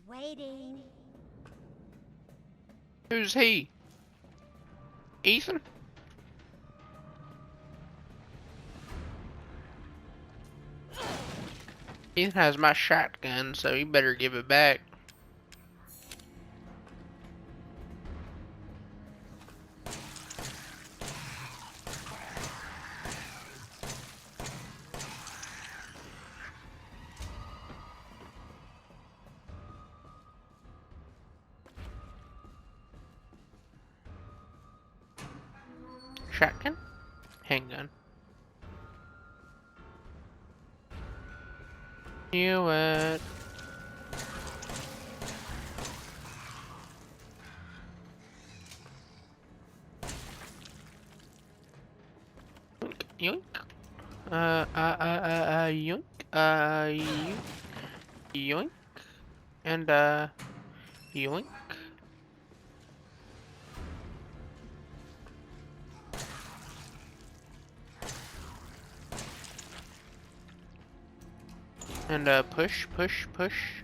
waiting. Who's he? Ethan? Ethan has my shotgun, so he better give it back. Shotgun? Handgun. Knew it. Yoink. Yoink. Yoink. Yoink. And, yoink. And, push, push, push.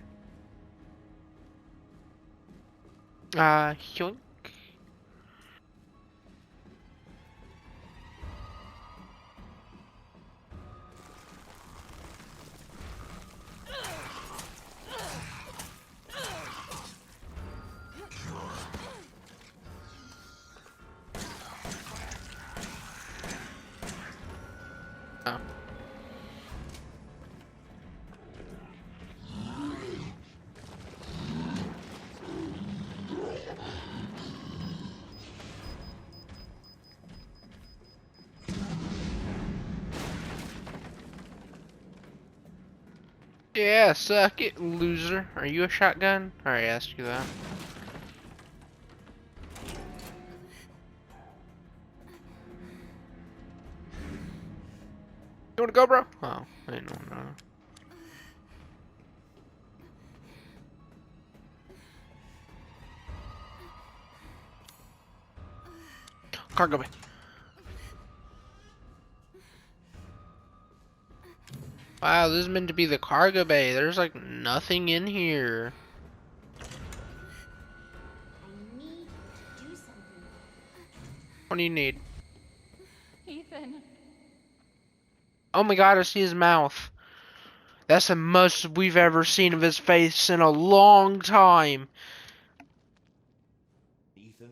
Yoink. Oh. Yeah, suck it, loser. Are you a shotgun? I already asked you that. You wanna go, bro? Oh, I didn't know. Cargo bay. Wow, this is meant to be the cargo bay. There's like nothing in here. I need to do something. What do you need? Ethan. Oh my god, I see his mouth. That's the most we've ever seen of his face in a long time. Ethan?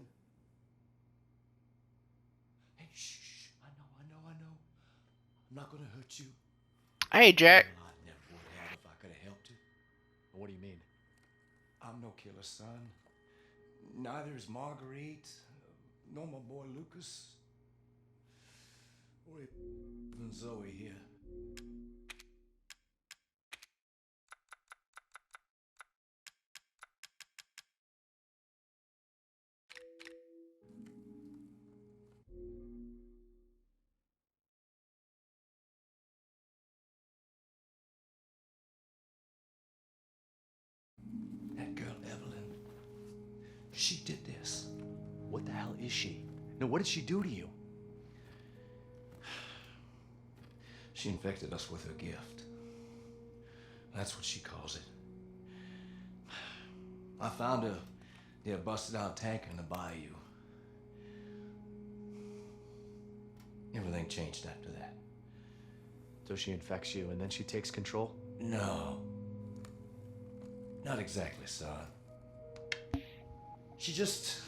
Hey, shh. I know. I'm not gonna hurt you. Hey, Jack. Well, I never would have if I could have helped you. What do you mean? I'm no killer, son. Neither is Marguerite, nor my boy Lucas, or even Zoe here. That girl, Evelyn, she did this. What the hell is she? No, what did she do to you? She infected us with her gift. That's what she calls it. I found her near a busted out tanker in the bayou. Everything changed after that. So she infects you and then she takes control? No. Not exactly, son. She just...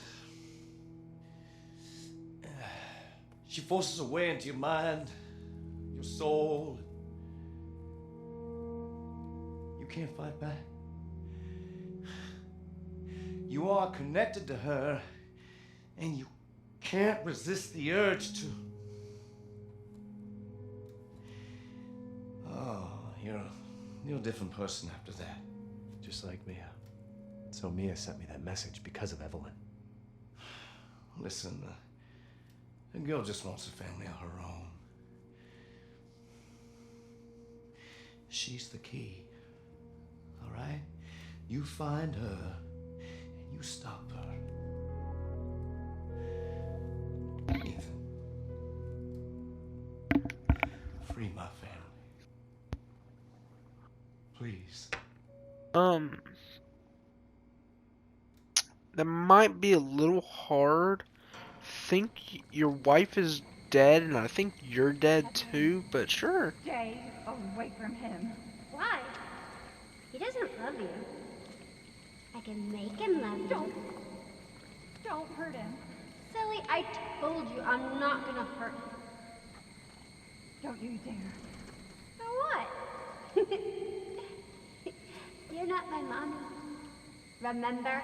She forces her way into your mind, your soul. You can't fight back. You are connected to her, and you can't resist the urge to... Oh, you're a different person after that. Just like Mia. So Mia sent me that message because of Evelyn. Listen, the girl just wants a family of her own. She's the key, all right? You find her, and you stop her. Ethan, free my family. Please. that might be a little hard. Think your wife is dead, and I think you're dead too, but sure. Stay away from him. Why? He doesn't love you. I can make him love you. Don't hurt him. Silly, I told you I'm not gonna hurt him. Don't you dare. For what? You're not my mommy. Remember?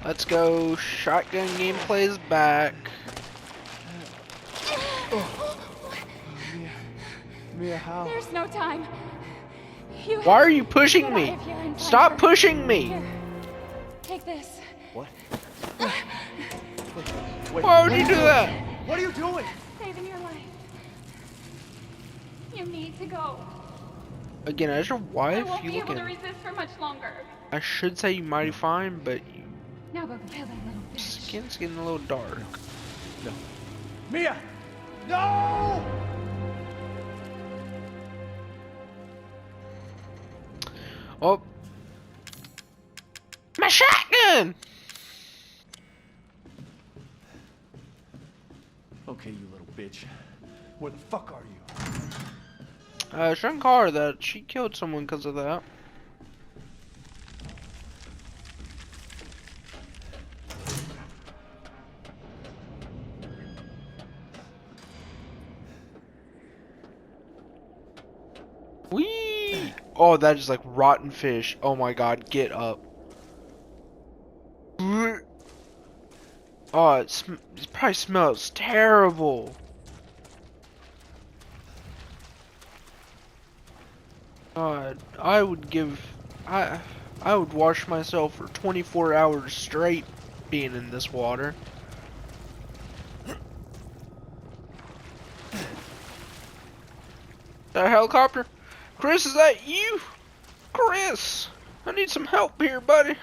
Let's go. Shotgun gameplay is back. Mia, how? There's no time. You Why have are you to pushing get me? out of here and find Stop her. pushing me! Here, take this. What? Wait, Why would you do that? what are you doing? Saving your life. You need to go. Again, as your I wife, won't you be able to looking. resist for much longer. I should say you mighty fine, but your Now go kill that little bitch. skin's getting a little dark. No. Mia! No! Oh, my shotgun! Okay, you little bitch. Where the fuck are you? Shouldn't call her that. She killed someone because of that. Whee! Oh, that is like rotten fish. Oh my god, get up. Oh, it probably smells terrible. God, I would wash myself for 24 hours straight being in this water. A helicopter? Chris, is that you? Chris, I need some help here, buddy.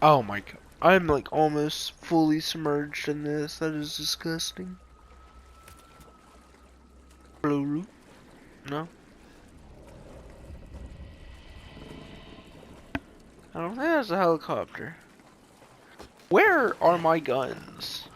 Oh my god. I'm like almost fully submerged in this. That is disgusting. Blue? No? I don't think that's a helicopter. Where are my guns?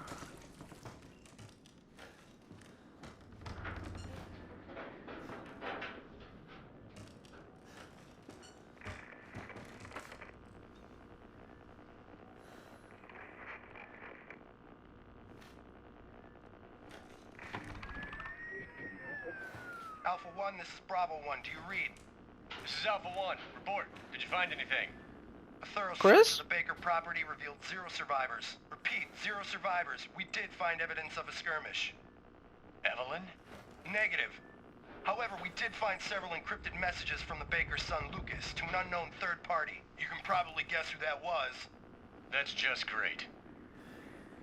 Alpha 1, this is Bravo 1. Do you read? This is Alpha 1. Report. Did you find anything? A thorough Chris? search of the Baker property revealed 0 survivors. Repeat, 0 survivors. We did find evidence of a skirmish. Evelyn? Negative. However, we did find several encrypted messages from the Baker's son Lucas to an unknown third party. You can probably guess who that was. That's just great.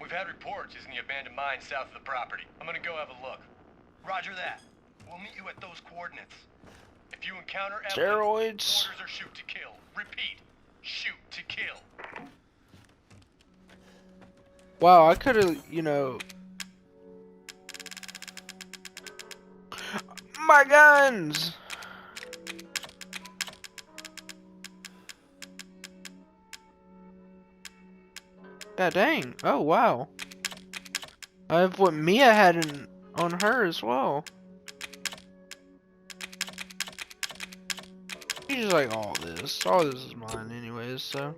We've had reports using the abandoned mine south of the property. I'm gonna go have a look. Roger that. We'll meet you at those coordinates. If you encounter Evelyn, Steroids. orders are shoot to kill. Repeat, shoot to kill. Wow, I could have, you know. My guns! God dang. Oh, wow. I have what Mia had on her as well. She's just like, all this. All this is mine anyways, so.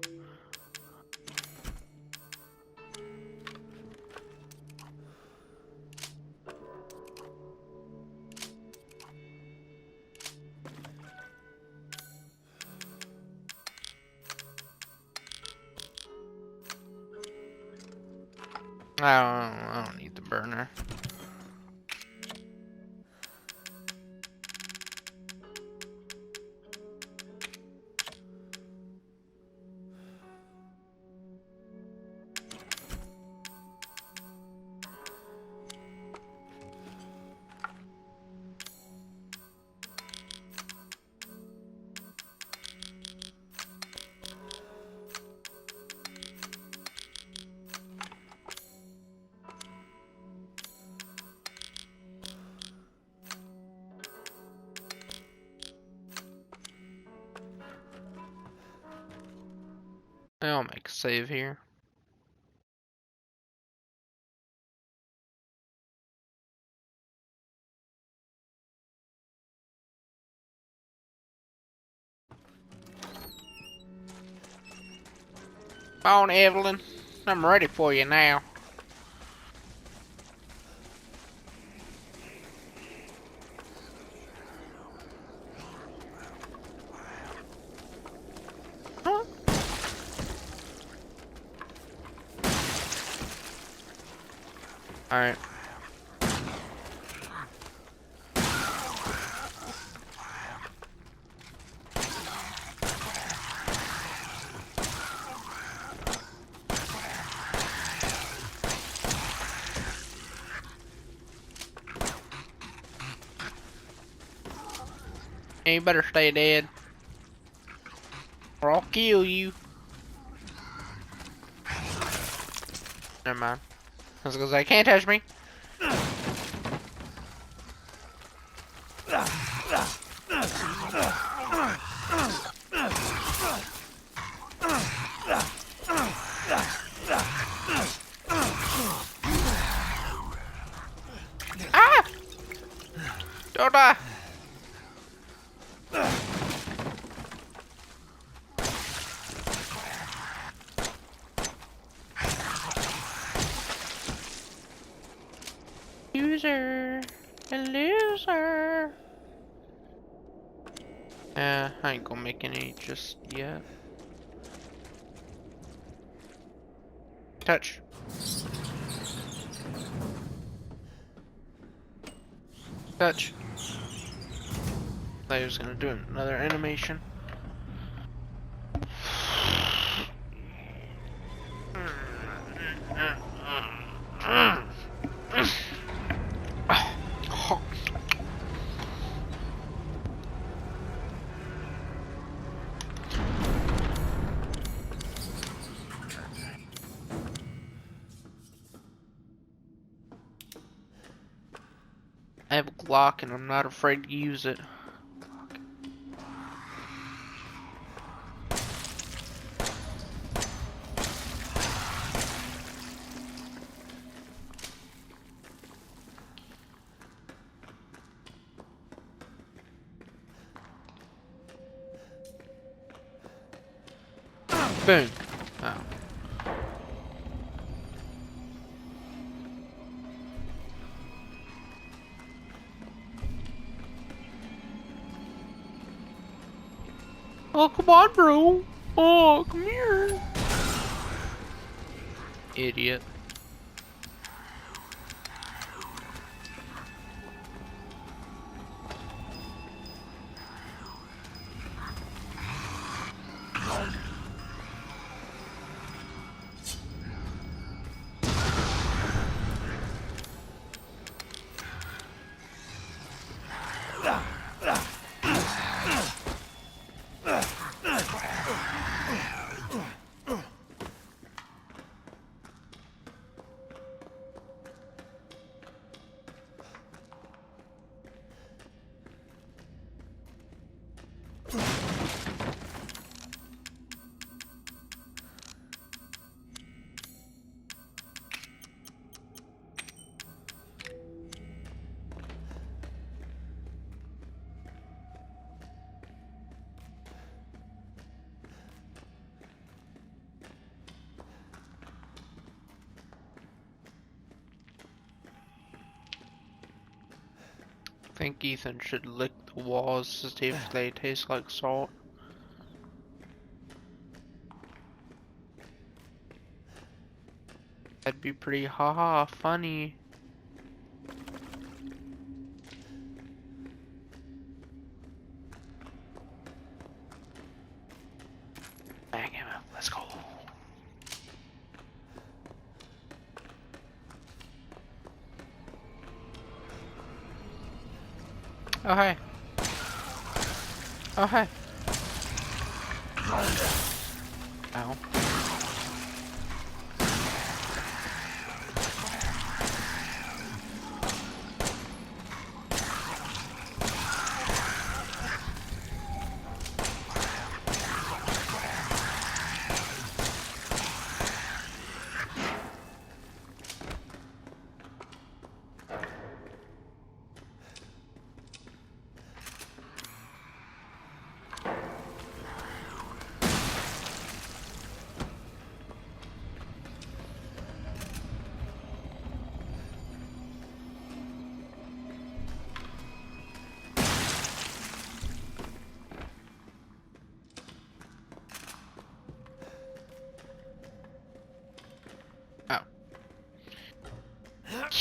I don't need the burner. I'll make a save here. Come on, Evelyn. I'm ready for you now. Huh? Alright. You better stay dead, or I'll kill you. Never mind. I was gonna say, can't touch me. Ah! Don't die. Loser, a loser. I ain't gonna make any just yet. Touch. Touch. I was gonna do another animation. I have a Glock and I'm not afraid to use it. Boom. Oh. Oh, come on, bro. Oh, come here. Idiot. I think Ethan should lick the walls to see if they taste like salt. That'd be pretty haha funny. Bang him up, let's go. Oh hey. Oh hey. Ow.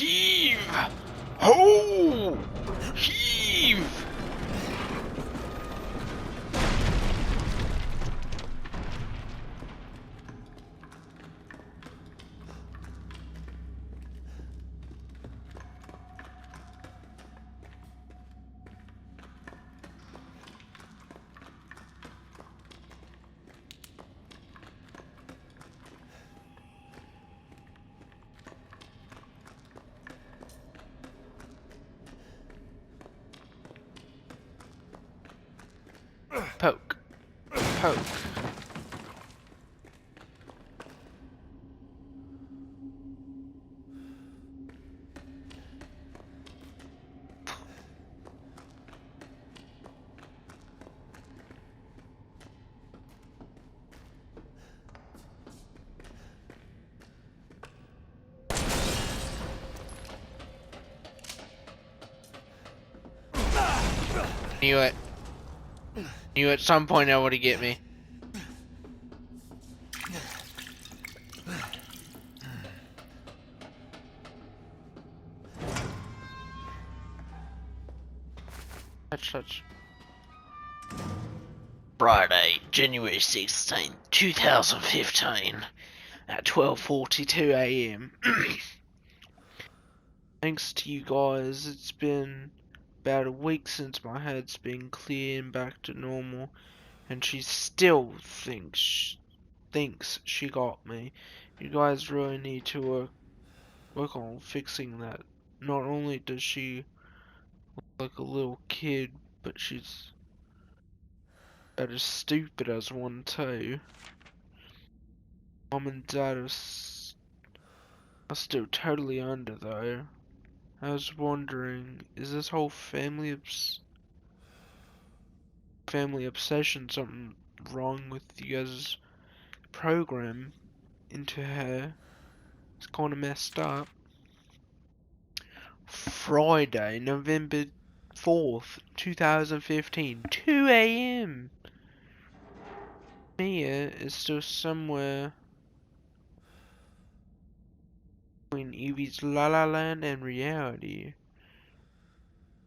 Heave! Ho! Heave! Poke. Poke. Knew it. Knew at some point that would get me. Touch. Friday, January 16th, 2015, at 12:42 AM. Thanks to you guys, it's been about a week since my head's been clear and back to normal, and she still thinks she got me. You guys really need to work on fixing that. Not only does she look like a little kid, but she's about as stupid as one too. Mom and Dad are still totally under though. I was wondering, is this whole family obsession something wrong with you guys' program into her? It's kinda messed up. Friday, November 4th, 2015, 2 AM. Mia is still somewhere between Evie's La La Land and reality.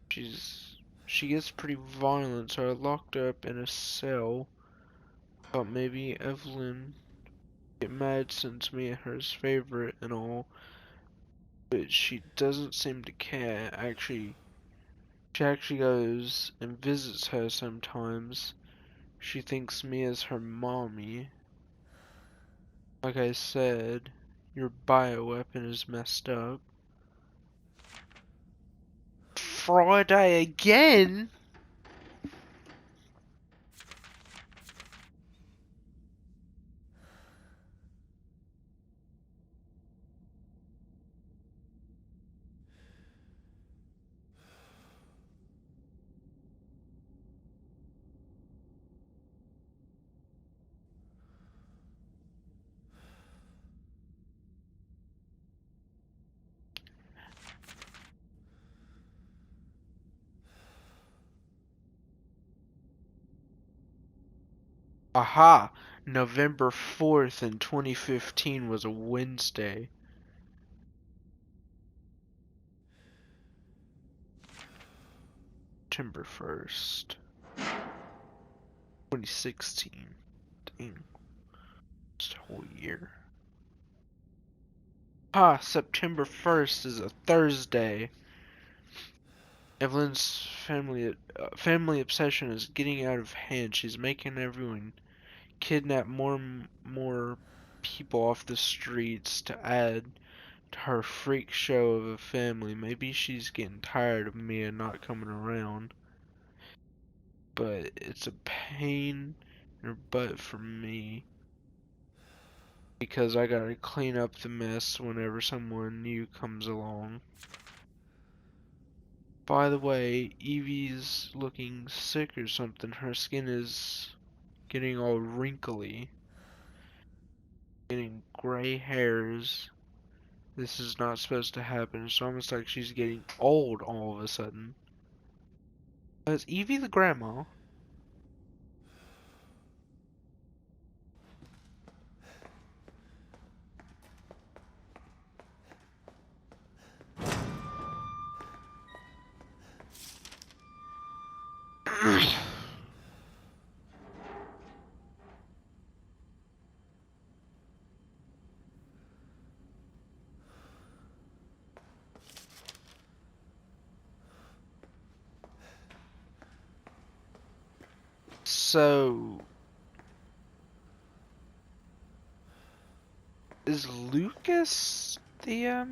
She gets pretty violent, so I locked her up in a cell. Thought maybe Evelyn get mad since me and her's favorite and all, but she doesn't seem to care. She actually goes and visits her sometimes. She thinks Mia's her mommy. Like I said, your bioweapon is messed up. Friday again? Aha! November 4th in 2015 was a Wednesday. September 1st, 2016. Dang. Just a whole year. Ah, September 1st is a Thursday. Evelyn's family obsession is getting out of hand. She's making everyone kidnap more and more people off the streets to add to her freak show of a family. Maybe she's getting tired of Mia not coming around, but it's a pain in her butt for me because I gotta clean up the mess whenever someone new comes along. By the way, Evie's looking sick or something. Her skin is getting all wrinkly, getting gray hairs. This is not supposed to happen. It's almost like she's getting old all of a sudden. Is Evie the grandma? So is Lucas the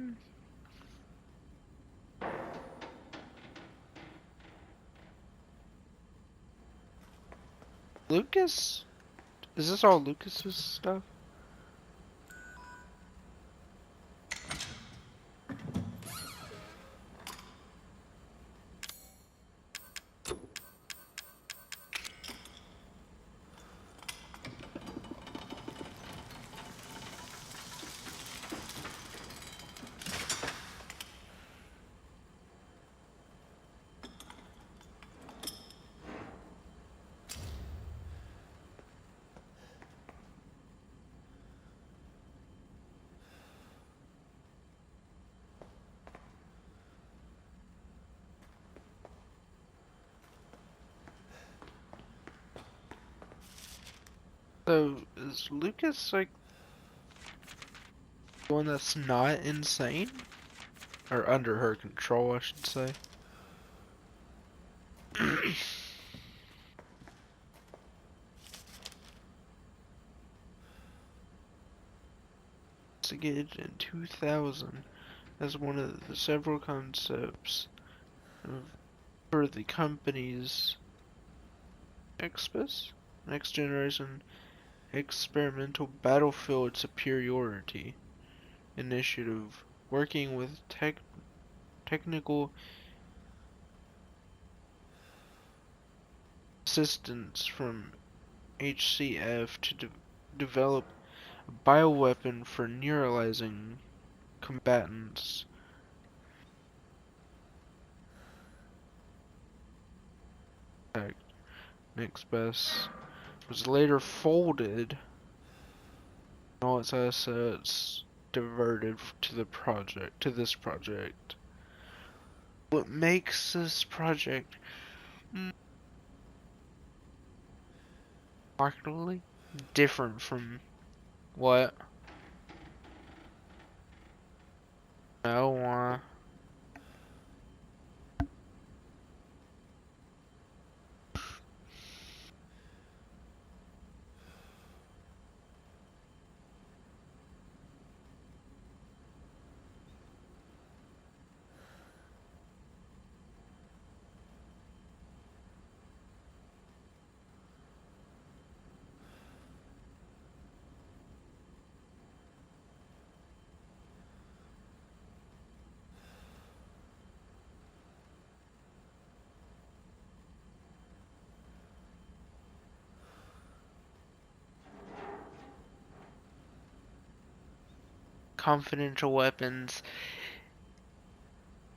Lucas? Is this all Lucas's stuff? So is Lucas like the one that's not insane? Or under her control, I should say. Investigated in 2000 as one of the several concepts for the company's XPS, Next Generation Experimental Battlefield Superiority Initiative, working with technical assistance from HCF to develop a bioweapon for neuralizing combatants. Next Best was later folded, and all its assets diverted to this project. What makes this project markedly different from what? No, confidential weapons,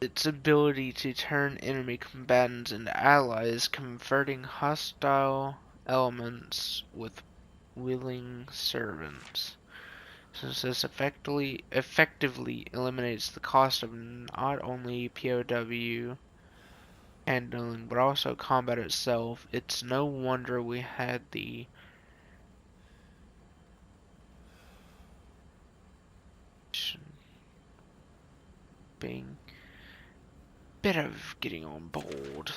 its ability to turn enemy combatants into allies, converting hostile elements with willing servants. Since this effectively eliminates the cost of not only POW handling but also combat itself, it's no wonder we had the being a bit of getting on board.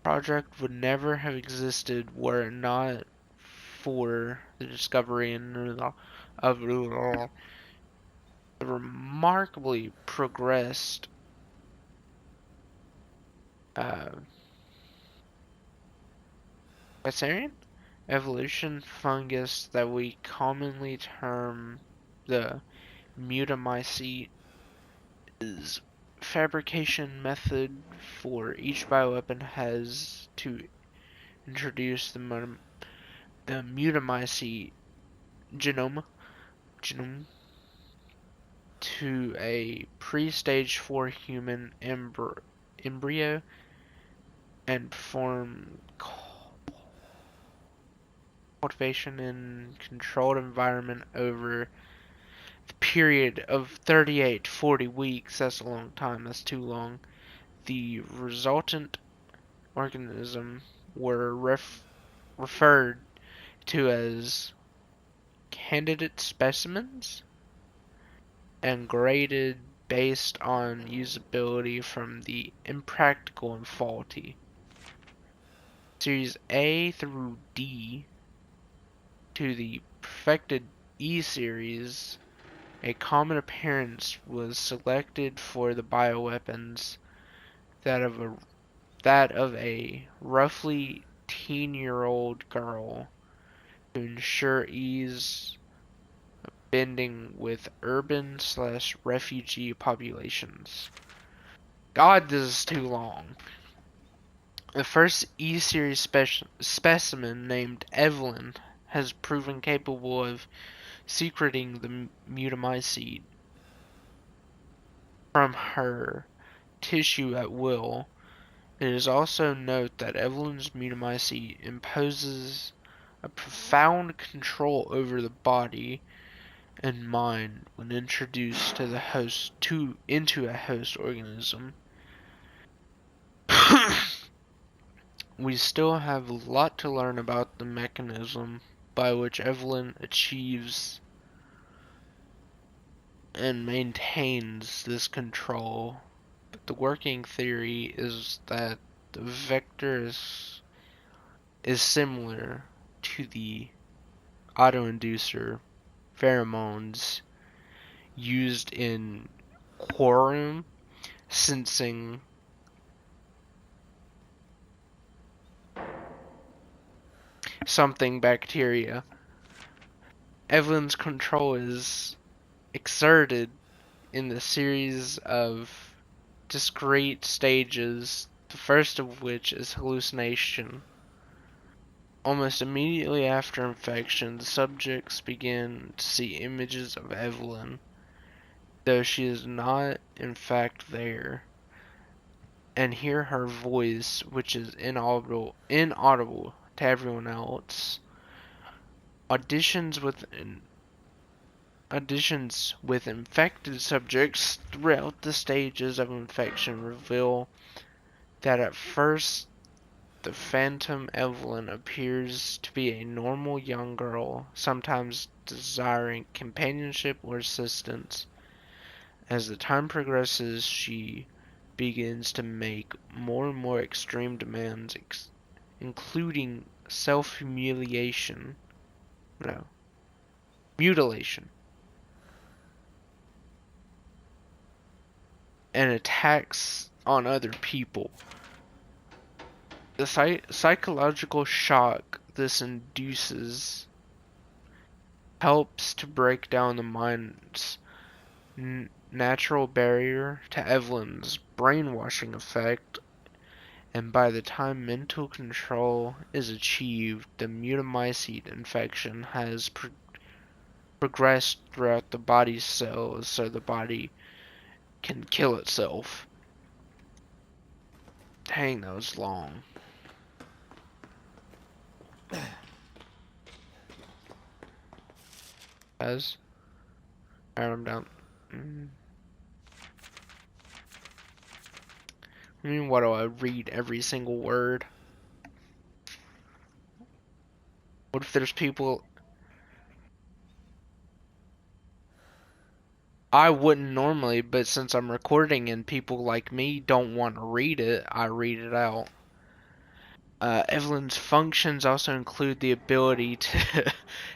Project would never have existed were it not for the discovery of the remarkably progressed Bacterian evolution fungus that we commonly term the Mutamycete. Is fabrication method for each bioweapon has to introduce the Mutamycete genome to a pre-stage 4 human embryo and perform cultivation in controlled environment over the period of 38 to 40 weeks. That's a long time. That's too long. The resultant organism were referred to as candidate specimens and graded based on usability from the impractical and faulty. Series A through D to the perfected E series, a common appearance was selected for the bioweapons, that of a roughly teen-year-old girl, to ensure ease of bending with urban/refugee populations. God, this is too long. The first E-series specimen, named Evelyn, has proven capable of secreting the mutamycete from her tissue at will. It is also note that Evelyn's mutamycete imposes a profound control over the body and mind when introduced to the host into a host organism. We still have a lot to learn about the mechanism by which Evelyn achieves and maintains this control, but the working theory is that the vector is similar to the autoinducer pheromones used in quorum sensing something bacteria. Evelyn's control is exerted in the series of discrete stages, the first of which is hallucination. Almost immediately after infection, the subjects begin to see images of Evelyn, though she is not in fact there, and hear her voice, which is inaudible to everyone else. Auditions with infected subjects throughout the stages of infection reveal that at first the phantom Evelyn appears to be a normal young girl, sometimes desiring companionship or assistance. As the time progresses, she begins to make more and more extreme demands, including mutilation, and attacks on other people. The psychological shock this induces helps to break down the mind's natural barrier to Evelyn's brainwashing effect, and by the time mental control is achieved, the mutamycete infection has progressed throughout the body's cells, so the body can kill itself. Dang, that was long. Alright, I'm down. I mean, what do I read every single word? What if there's people... I wouldn't normally, but since I'm recording and people like me don't want to read it, I read it out. Evelyn's functions also include the ability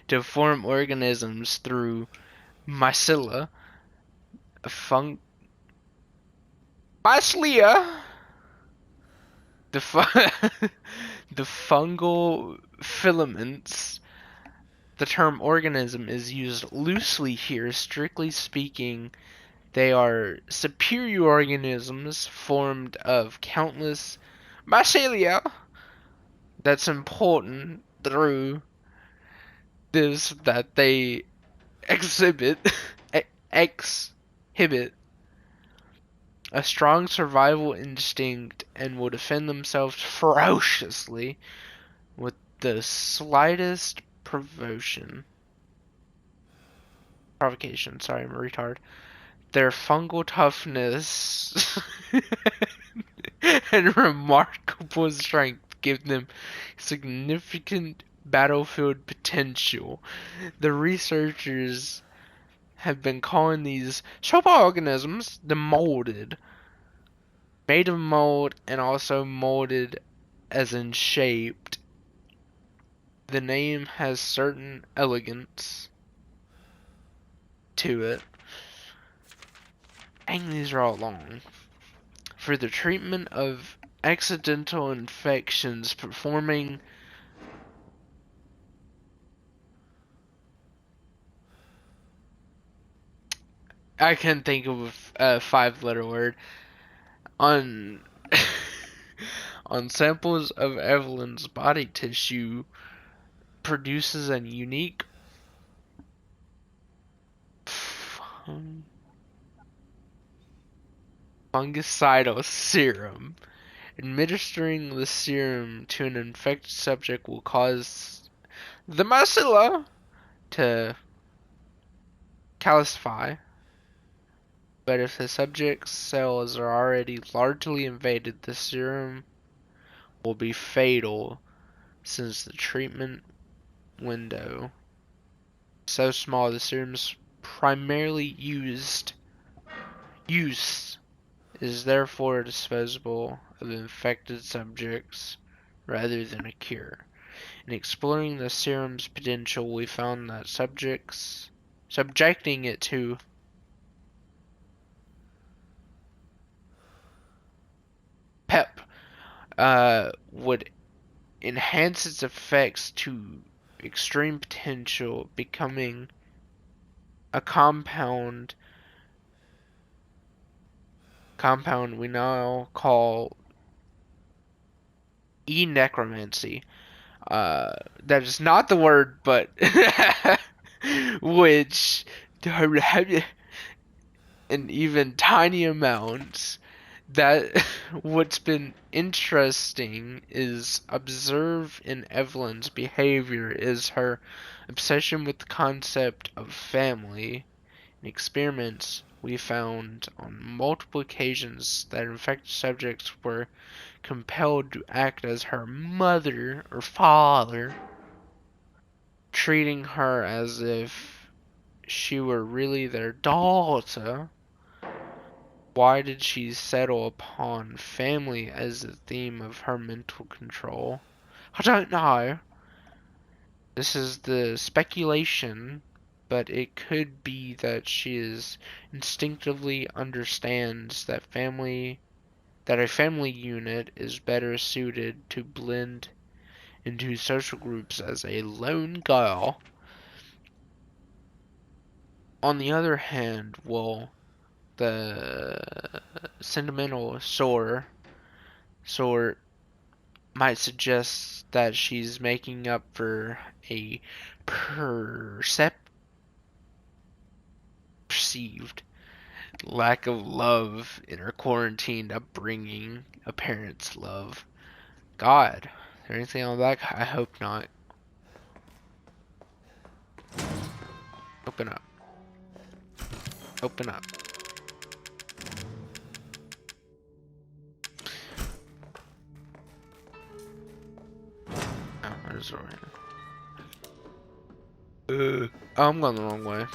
to form organisms through mycelia, mycelia, the fungal filaments. The term organism is used loosely here. Strictly speaking, they are superior organisms formed of countless mycelia. That's important through this, that they exhibit a strong survival instinct and will defend themselves ferociously with the slightest provocation. Sorry, I'm a retard. Their fungal toughness and remarkable strength give them significant battlefield potential. The researchers have been calling these superorganisms the molded, made of mold and also molded as in shaped. The name has certain elegance to it. Dang, these are all long. For the treatment of accidental infections, performing I can't think of a 5-letter word. On on samples of Evelyn's body tissue produces a unique fungicidal serum. Administering the serum to an infected subject will cause the macula to calcify, but if the subject's cells are already largely invaded, the serum will be fatal, since the treatment window is so small. The serum's primarily use is therefore disposable of infected subjects rather than a cure. In exploring the serum's potential, we found that subjecting it to PEP would enhance its effects to extreme potential, becoming a compound we now call e-necromancy. That is not the word, but which in even tiny amounts. That what's been interesting is observe in Evelyn's behavior is her obsession with the concept of family. In experiments, we found on multiple occasions that infected subjects were compelled to act as her mother or father, treating her as if she were really their daughter. Why did she settle upon family as the theme of her mental control? I don't know. This is the speculation, but it could be that she instinctively understands that a family unit is better suited to blend into social groups as a lone girl. On the other hand, the sentimental sort might suggest that she's making up for a perceived lack of love in her quarantined upbringing, a parent's love. God, is there anything on that? I hope not. Open up. Open up. Oh, there's a door here. Oh, I'm going the wrong way.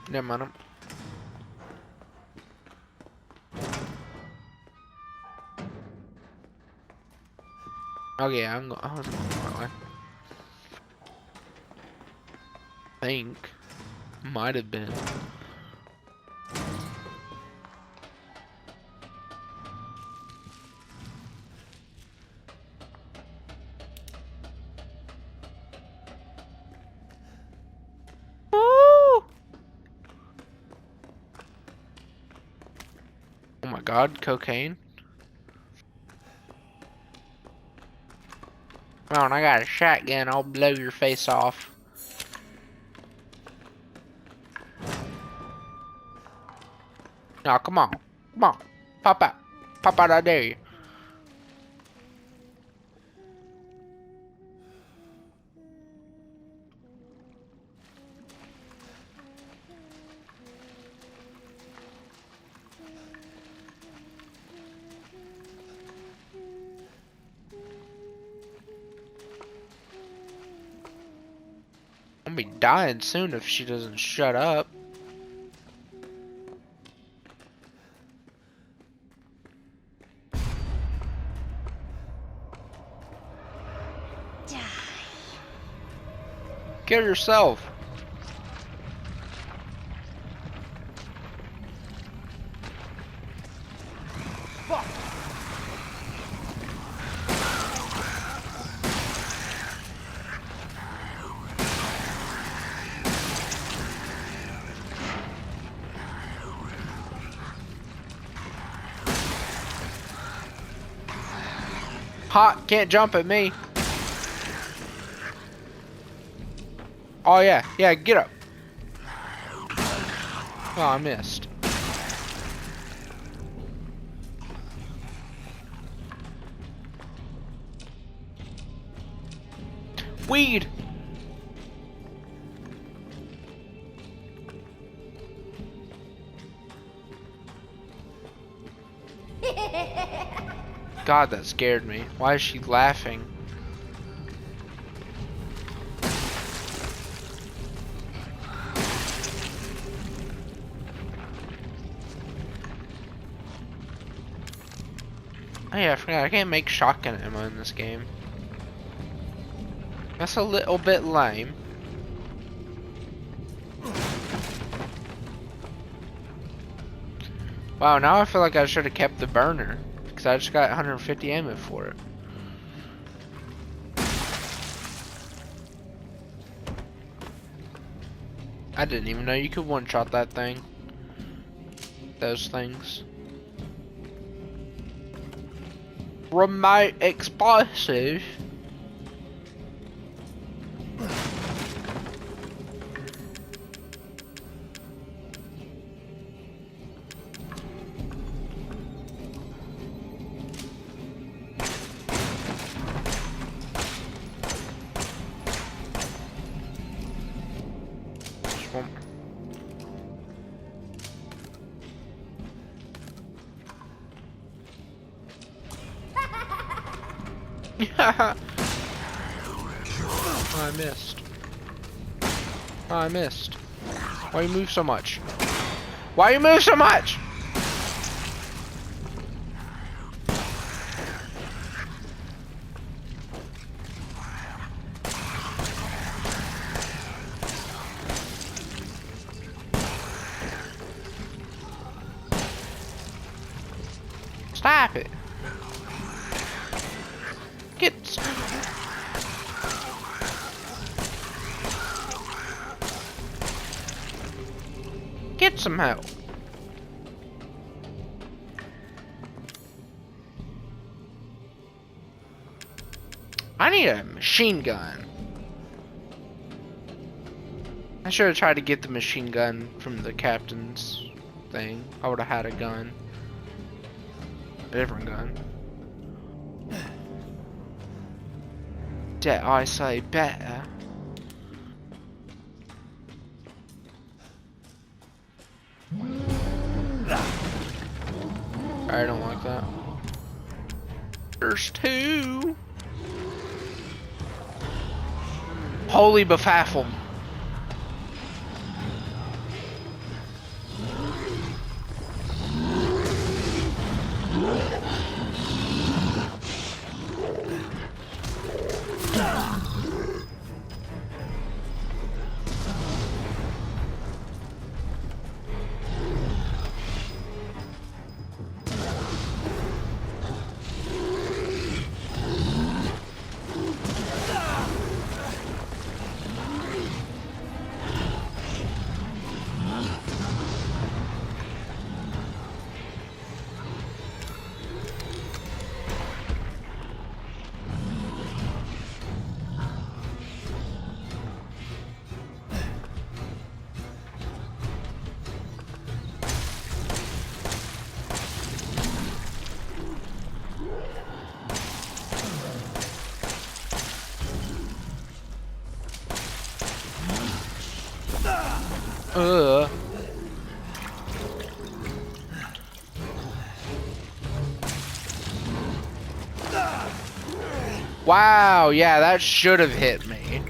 Never mind. Oh yeah, I was going the wrong way. Think might have been. Oh my God, cocaine. Come on, I got a shotgun. I'll blow your face off. No, come on. Come on. Pop out. Pop out, I dare you. I'm gonna be dying soon if she doesn't shut up. Kill yourself. Hot, can't jump at me. Oh yeah, yeah, get up. Oh, I missed. Weed. God, that scared me. Why is she laughing? Oh yeah, I forgot. I can't make shotgun ammo in this game. That's a little bit lame. Wow, now I feel like I should have kept the burner. Because I just got 150 ammo for it. I didn't even know you could one-shot that thing. Those things. Remote explosive. Oh, I missed. Oh, I missed. Why you move so much? Why you move so much? Stop it. Get some help. I need a machine gun. I should have tried to get the machine gun from the captain's thing. I would have had a gun. A different gun. Dare I say better? I don't like that. There's two. Holy befaffle. Wow, yeah, that should have hit me.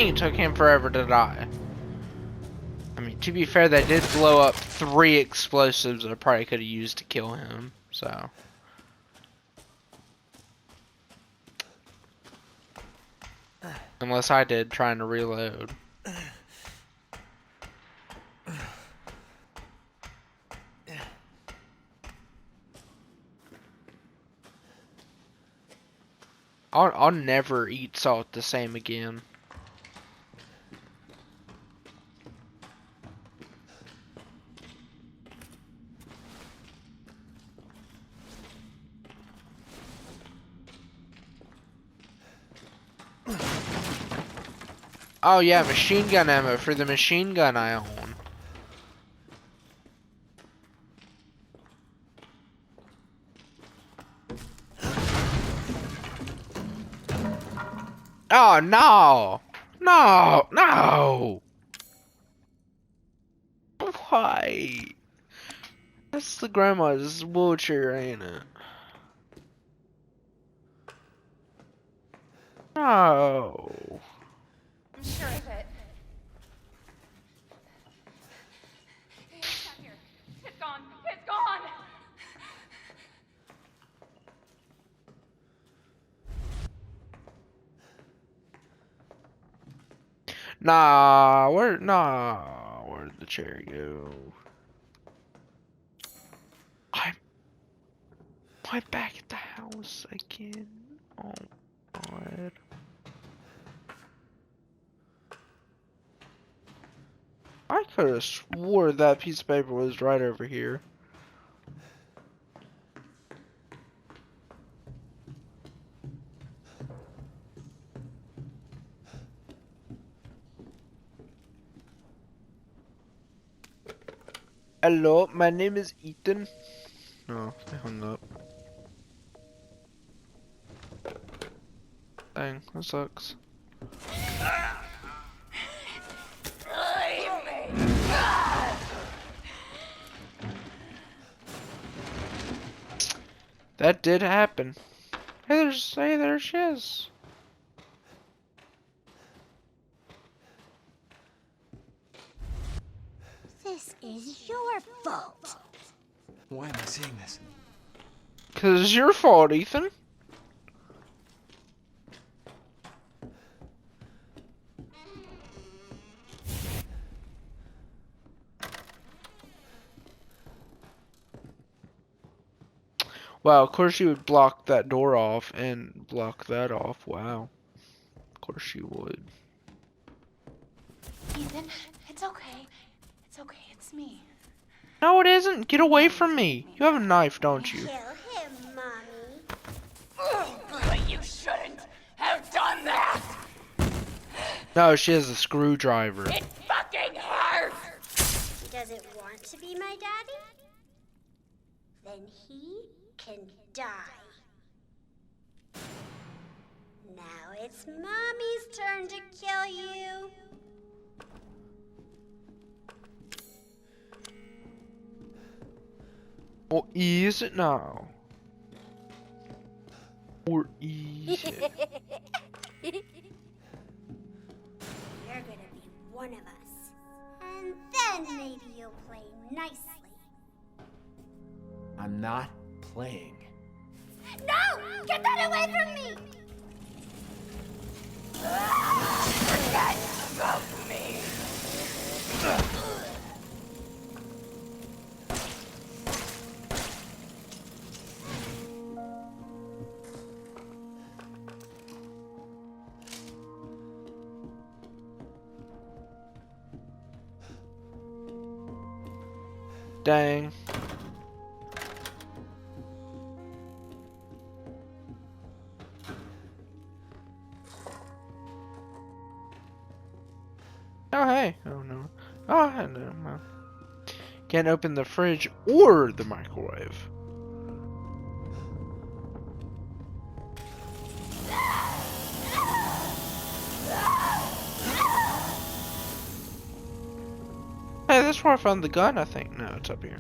Dang, it took him forever to die. I mean, to be fair, they did blow up 3 explosives that I probably could have used to kill him, so. Unless I did, trying to reload. I'll never eat salt the same again. Oh yeah, machine gun ammo for the machine gun I own. Oh no! No! No! Why? That's the grandma's wheelchair, ain't it? No. I'm sure of it. It's not here. It's gone. It's gone. Where'd the chair go? I'm back at the house again. Oh God. I could have swore that piece of paper was right over here. Hello, my name is Ethan. Oh, I hung up. Dang, that sucks. That did happen. Hey, there she is. This is your fault. Why am I seeing this? 'Cause it's your fault, Ethan. Wow, of course you would block that door off and block that off. Wow. Of course you would. Ethan, it's okay. It's okay. It's me. No, it isn't. Get away from me. You have a knife, don't you? Kill him, Mommy. But you shouldn't have done that. No, she has a screwdriver. It fucking hurts. He doesn't want to be my daddy? Then he can die. Now it's Mommy's turn to kill you. Or is it now? Or is it? You're gonna be one of us. And then maybe you'll play nicely. I'm not playing. No! Get that away from me! Forget about me. Dang. Oh, hey. Oh, no. Oh, no. Can't open the fridge or the microwave. Hey, that's where I found the gun, I think. No, it's up here.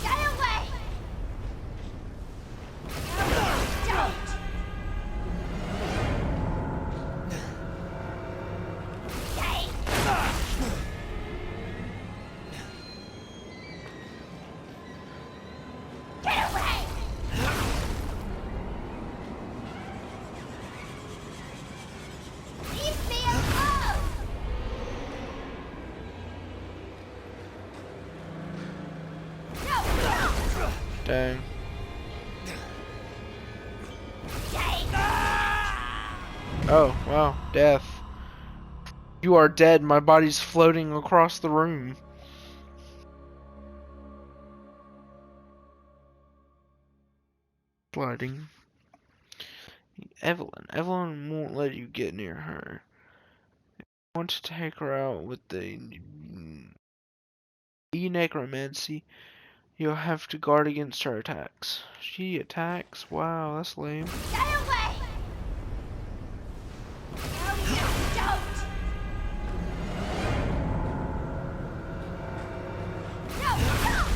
Get away! Dang. Oh, wow. Death. You are dead. My body's floating across the room. Sliding. Evelyn. Evelyn won't let you get near her. If you want to take her out with the necromancy, you'll have to guard against her attacks. She attacks? Wow, that's lame. Stay away! No, you don't! No, don't!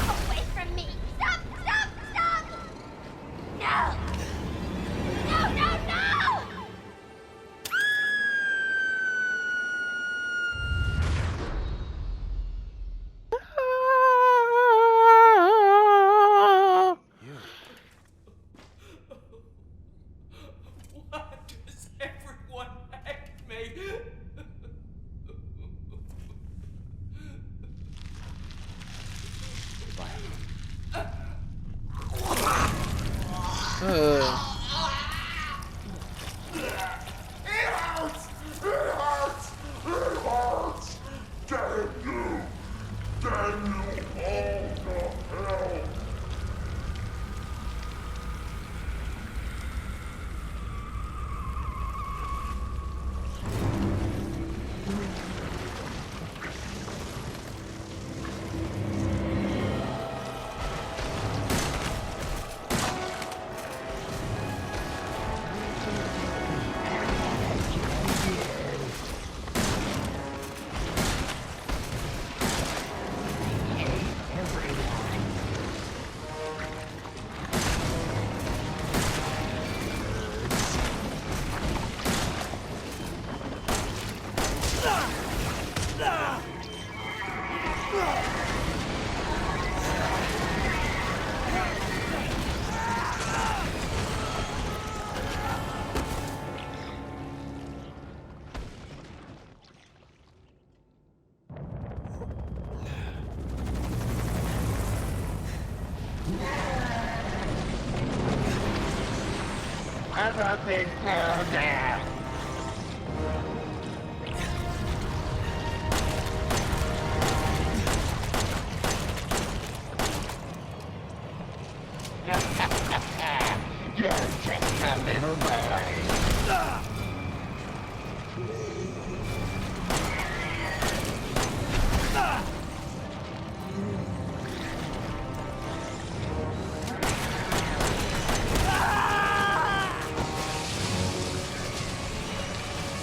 Away from me! Stop! Stop! Stop! No! No, no, no! Why does everyone hate me?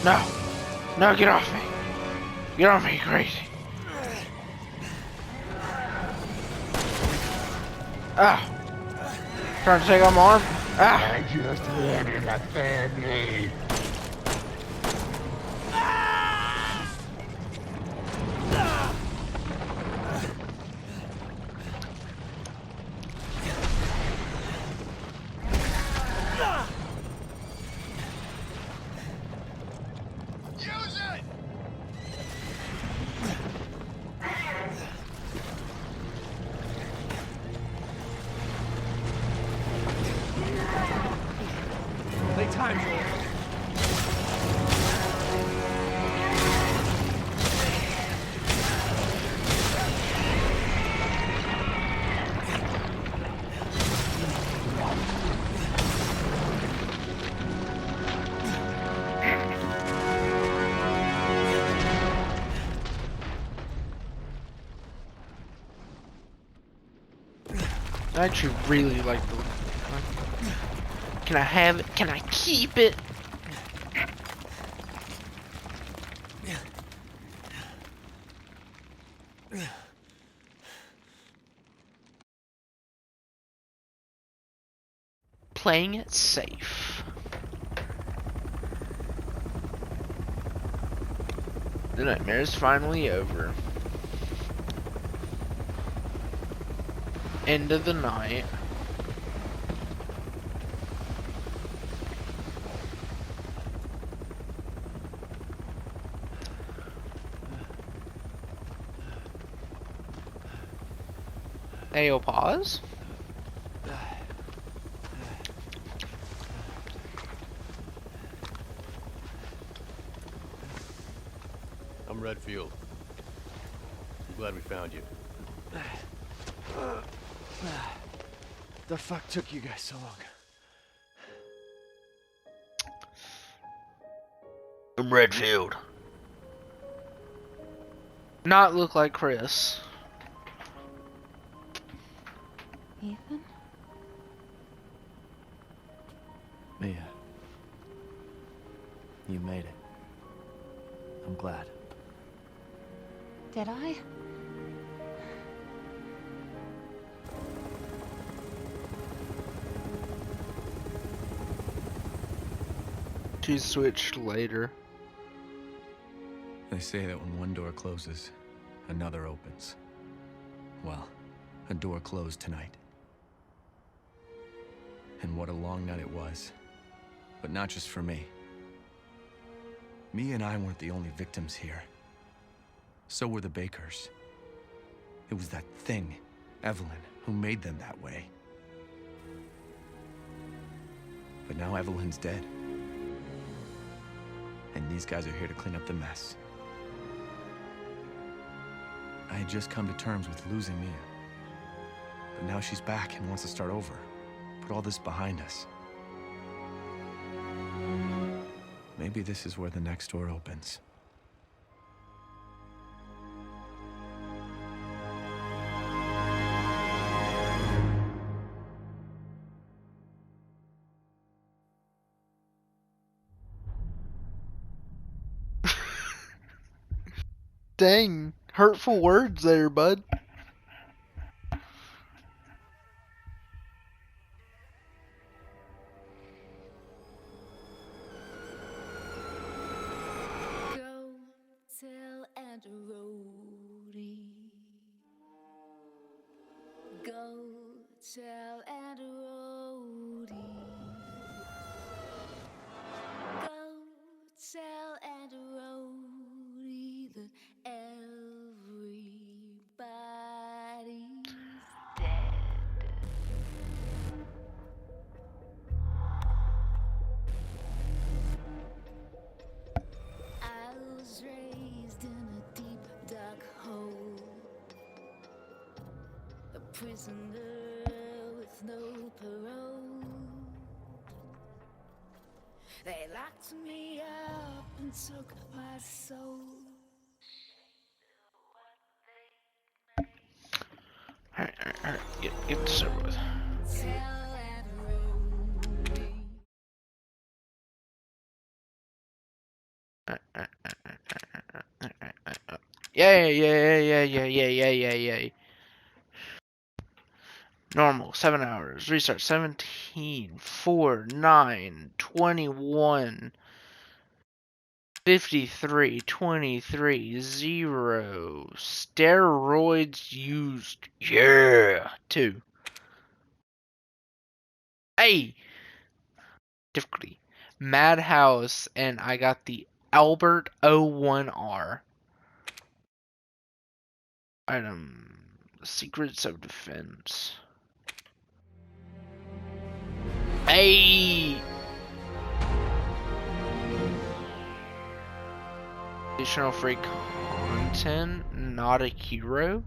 No! No, get off me! Get off me, you crazy! Ah! Trying to take out my arm? Ah! I just wanted a family. I actually really like the. Can I have it? Can I keep it? Playing it safe. The nightmare is finally over. End of the night. Hey, yo, pause. I'm Redfield. I'm glad we found you. The fuck took you guys so long? I'm Redfield. Not look like Chris. Ethan? Mia. You made it. I'm glad. Did I? She switched later. They say that when one door closes, another opens. Well, a door closed tonight. And what a long night it was. But not just for me. Mia and I weren't the only victims here. So were the Bakers. It was that thing, Evelyn, who made them that way. But now Evelyn's dead. And these guys are here to clean up the mess. I had just come to terms with losing Mia. But now she's back and wants to start over. Put all this behind us. Maybe this is where the next door opens. Dang, hurtful words there, bud. Go tell Aunt Rhodey. Go tell Aunt Rhodey. Go tell Aunt Rhodey that everybody's dead. I was raised in a deep dark hole, a prisoner with no parole. They locked me up and took my soul. Alright, get this over with. Tell Aunt Rhodey. Yay. Normal, 7 hours. Restart, 17, 4, 9, 21, 53, 23, 0. Steroids used. Yeah. 2. Hey! Difficulty. Madhouse, and I got the Albert O1R. Item. Secrets of Defense. Hey! Additional free content. Not a hero.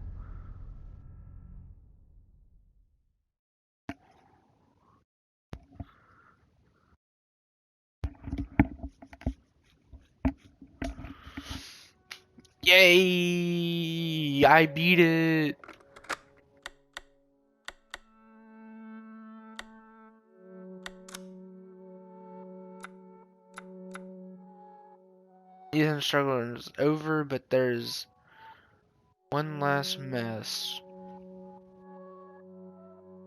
Yay! I beat it. Ethan's struggle is over, but there's one last mess.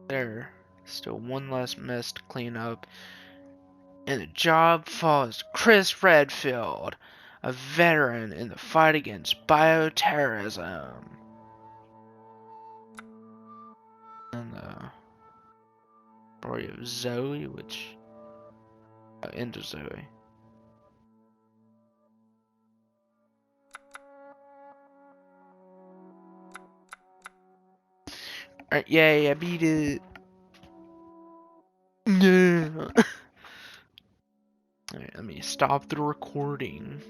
There. Still one last mess to clean up. And the job falls Chris Redfield, a veteran in the fight against bioterrorism. And the story of Zoe, which end of Zoe. Alright, yay, I beat it. Yeah. Alright, let me stop the recording.